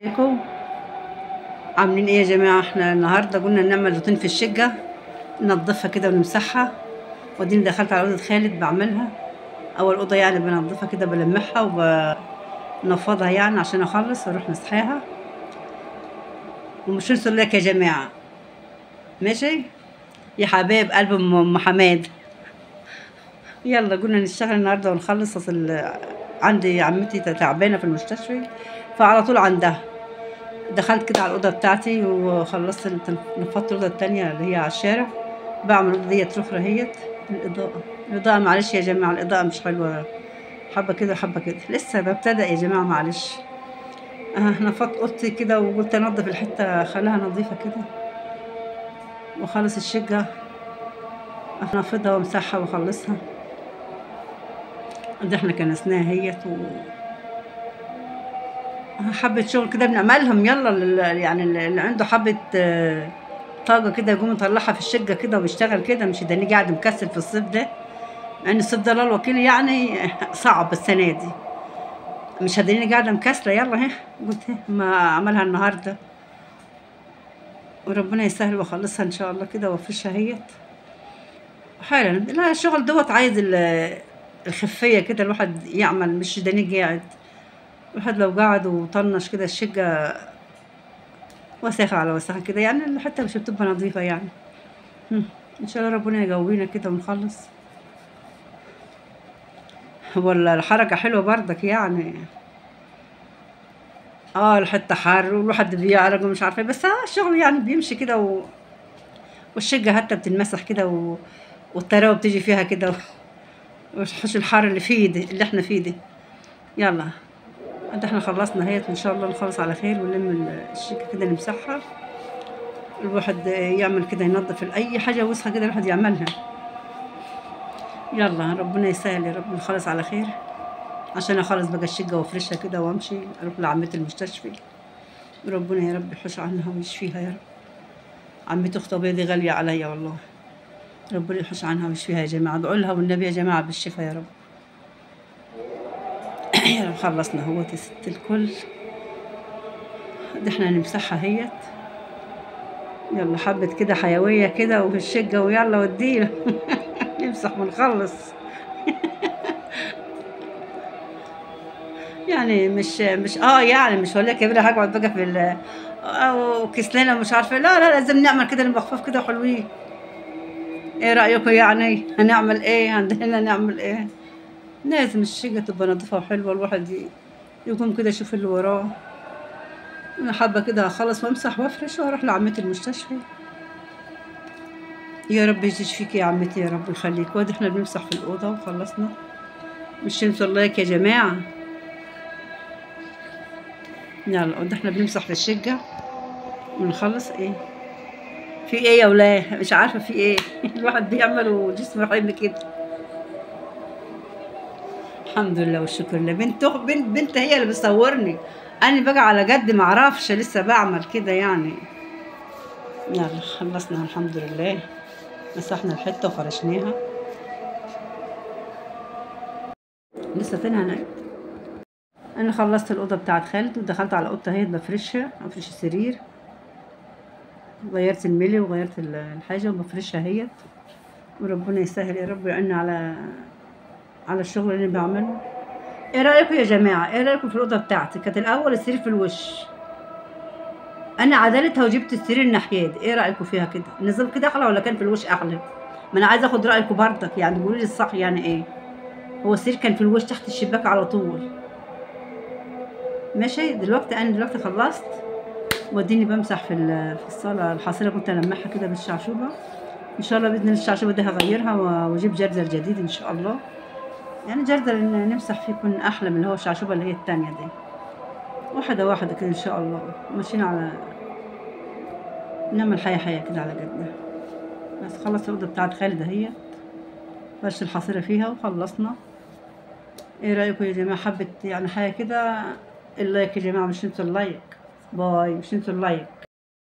ازيكم عاملين ايه يا جماعه؟ احنا النهارده قلنا نعمل روتين في الشقه، ننضفها كده ونمسحها. وديني دخلت على اوضه خالد بعملها. اول اوضه يعني بنضفها كده، بلمعها وبنفضها يعني عشان اخلص واروح مسحاها. ومش ننسوا لك يا جماعه، ماشي يا حبايب قلب ام حماد. يلا قلنا نشتغل النهارده ونخلص. اصل عندي عمتي تعبانه في المستشفى، فعلى طول عندها. دخلت كده على الأوضة بتاعتي وخلصت نفضت الأوضة التانية اللي هي على الشارع. بعمل الأوضة ديت رخرة اهيت. الإضاءة معلش يا جماعة، الإضاءة مش حلوة، حبة كده وحبة كده، لسه ببتدأ يا جماعة معلش. نفضت أوضتي كده وقلت أنضف الحتة خليها نظيفة كده وأخلص الشقة، أنفضها وأمسحها وأخلصها. دي احنا كنسناها اهيت حبة شغل كده بنعملهم. يلا يعني اللي عنده حبة طاقة كده يقوم يطلعها في الشقة كده ويشتغل كده، مش ده نيجي قاعد مكسل في الصيف ده، لأن الصيف ده الله الوكيل يعني صعب السنة دي. مش هديني قاعدة مكسلة. يلا قلت ما عملها النهاردة وربنا يسهل واخلصها ان شاء الله كده وافرشها اهيت حالا. لا الشغل دوت عايز الخفية كده، الواحد يعمل مش داني قاعد. الواحد لو قاعد وطنش كده الشقة وساخة على وساخة كده يعني حتى مش بتبقى نظيفة يعني. ان شاء الله ربنا يقوينا كده ونخلص. ولا الحركة حلوة بردك يعني. الحتة حر والواحد بيعرق ومش عارفة، بس الشغل يعني بيمشي كده والشقة حتى بتنمسح كده والطراوة بتيجي فيها كده وحش الحر اللي فيه ده اللي احنا فيه ده. يلا احنا خلصنا اهيت، وان شاء الله نخلص على خير ونلم الشقة كده نمسحها. الواحد يعمل كده ينظف اي حاجة وسخة كده الواحد يعملها. يلا ربنا يسهل يا رب نخلص على خير عشان اخلص بقى الشقة وافرشها كده وامشي اروح لعمتي المستشفى. ربنا يا رب يحوش عنها ويشفيها يا رب. عمتي اخت ابويا دي غالية عليا والله، ربنا يحوش عنها ويشفيها يا جماعة. ادعوا لها والنبي يا جماعة بالشفاء يا رب. يا رب خلصنا اهوت يا ست الكل. ده احنا هنمسحها اهيت. يلا حبة كده حيوية كده وفي الشقة ويلا ودينا نمسح ونخلص. يعني مش يعني مش هقول لك يا بنتي هقعد بقى في وكسلانة مش عارفة. لا لازم نعمل كده المخفف كده حلوين. ايه رأيكم يعني؟ هنعمل ايه؟ عندنا نعمل ايه؟ لازم الشقة تبقى نظيفة وحلوة، الواحد يقوم كده يشوف اللي وراه. انا حابة كده اخلص وامسح وافرش واروح لعمتي المستشفى. يا رب يشفيكي يا عمتي يا رب يخليك. وادي احنا بنمسح في الأوضة وخلصنا. مش تنسوا اللايك يا جماعة. يلا وادي احنا بنمسح في الشقة ونخلص. ايه في ايه يا ولاد؟ مش عارفة في ايه الواحد بيعمل وجسمه حلو كده. الحمد لله والشكر لله. بنت هي اللي بتصورني، انا بقى على قد ما اعرفش لسه بعمل كده يعني. يلا خلصنا الحمد لله، مسحنا الحته وفرشناها. لسه تاني انا خلصت الاوضه بتاعت خالد ودخلت على اوضتي اهي بفرشها، افرش السرير، غيرت الملي وغيرت الحاجه وبفرشها اهيت. وربنا يسهل يا رب ويعيننا على الشغل اللي بعمله. ايه رايكم يا جماعه؟ ايه رايكم في الاوضه بتاعتي؟ كانت الاول السرير في الوش، انا عدلتها وجبت السرير الناحيه دي. ايه رايكم فيها كده؟ النظام كده احلى ولا كان في الوش احلى؟ ما انا عايزه اخد رايكم برضك يعني، قولوا لي الصح يعني ايه. هو السرير كان في الوش تحت الشباك على طول. ماشي دلوقتي انا خلصت واديني بمسح في الصاله. الحصيره كنت المعها كده بالشعشوبه، ان شاء الله باذن الله الشعشوبه دي هغيرها واجيب جردل جديد ان شاء الله. يعني جردل ان نمسح فيه يكون احلى من اللي هو الشعشوبه اللي هي التانيه دي. واحده واحده كده ان شاء الله ماشيين على نعمل حياه كده على قدنا. بس خلصت الاوضه بتاعت خالد اهي، فرش الحصيره فيها وخلصنا. ايه رايكم يا جماعه؟ حبه يعني حاجه كده. اللايك يا جماعه، مش ننسوا اللايك. باي، مش ننسوا اللايك.